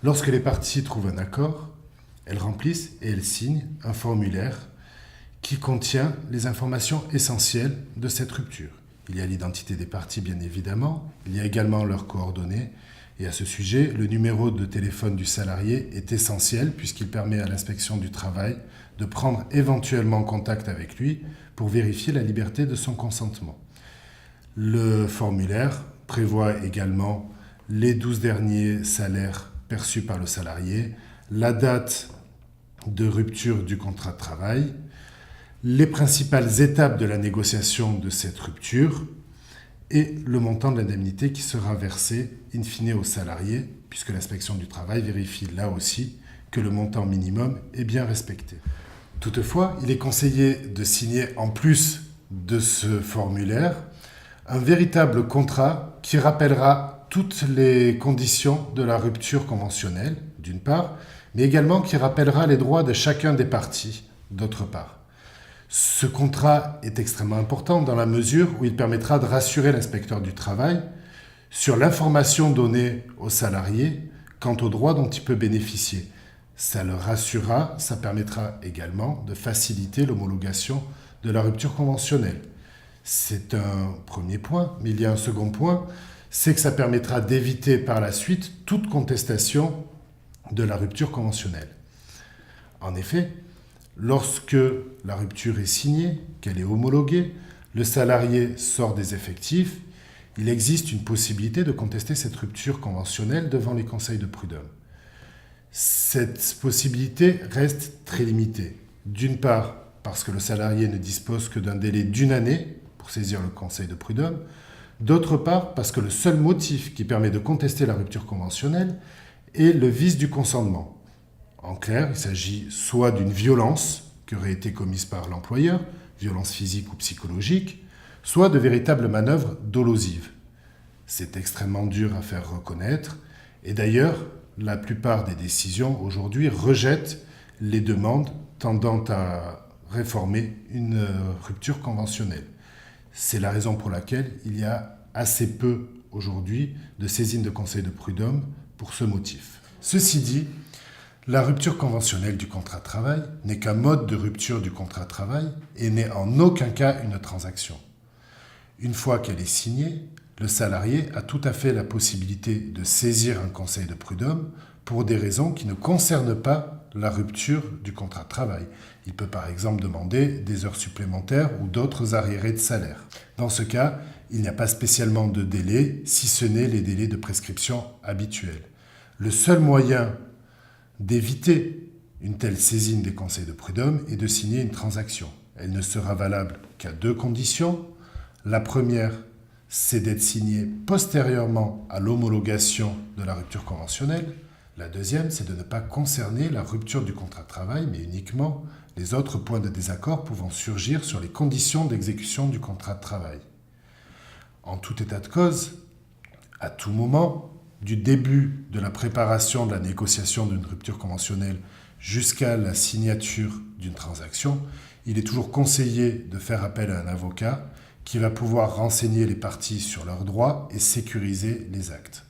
Lorsque les parties trouvent un accord, elles remplissent et elles signent un formulaire qui contient les informations essentielles de cette rupture. Il y a l'identité des parties, bien évidemment, il y a également leurs coordonnées, et à ce sujet, le numéro de téléphone du salarié est essentiel puisqu'il permet à l'inspection du travail de prendre éventuellement contact avec lui pour vérifier la liberté de son consentement. Le formulaire prévoit également les 12 derniers salaires perçus par le salarié, la date de rupture du contrat de travail, les principales étapes de la négociation de cette rupture et le montant de l'indemnité qui sera versé in fine au salarié, puisque l'inspection du travail vérifie là aussi que le montant minimum est bien respecté. Toutefois, il est conseillé de signer en plus de ce formulaire un véritable contrat qui rappellera toutes les conditions de la rupture conventionnelle, d'une part, mais également qui rappellera les droits de chacun des parties, d'autre part. Ce contrat est extrêmement important dans la mesure où il permettra de rassurer l'inspecteur du travail sur l'information donnée au salarié quant aux droits dont il peut bénéficier. Ça le rassurera, ça permettra également de faciliter l'homologation de la rupture conventionnelle. C'est un premier point, mais il y a un second point, c'est que ça permettra d'éviter par la suite toute contestation de la rupture conventionnelle. En effet, lorsque la rupture est signée, qu'elle est homologuée, le salarié sort des effectifs, il existe une possibilité de contester cette rupture conventionnelle devant les conseils de prud'homme. Cette possibilité reste très limitée. D'une part, parce que le salarié ne dispose que d'un délai d'une année pour saisir le conseil de prud'homme. D'autre part, parce que le seul motif qui permet de contester la rupture conventionnelle est le vice du consentement. En clair, il s'agit soit d'une violence qui aurait été commise par l'employeur, violence physique ou psychologique, soit de véritables manœuvres dolosives. C'est extrêmement dur à faire reconnaître, et d'ailleurs, la plupart des décisions aujourd'hui rejettent les demandes tendant à réformer une rupture conventionnelle. C'est la raison pour laquelle il y a assez peu aujourd'hui de saisines de conseil de prud'homme pour ce motif. Ceci dit, la rupture conventionnelle du contrat de travail n'est qu'un mode de rupture du contrat de travail et n'est en aucun cas une transaction. Une fois qu'elle est signée, le salarié a tout à fait la possibilité de saisir un conseil de prud'homme pour des raisons qui ne concernent pas la rupture du contrat de travail. Il peut par exemple demander des heures supplémentaires ou d'autres arriérés de salaire. Dans ce cas, il n'y a pas spécialement de délai, si ce n'est les délais de prescription habituels. Le seul moyen d'éviter une telle saisine des conseils de prud'homme est de signer une transaction. Elle ne sera valable qu'à deux conditions. La première, c'est d'être signée postérieurement à l'homologation de la rupture conventionnelle. La deuxième, c'est de ne pas concerner la rupture du contrat de travail, mais uniquement les autres points de désaccord pouvant surgir sur les conditions d'exécution du contrat de travail. En tout état de cause, à tout moment, du début de la préparation de la négociation d'une rupture conventionnelle jusqu'à la signature d'une transaction, il est toujours conseillé de faire appel à un avocat qui va pouvoir renseigner les parties sur leurs droits et sécuriser les actes.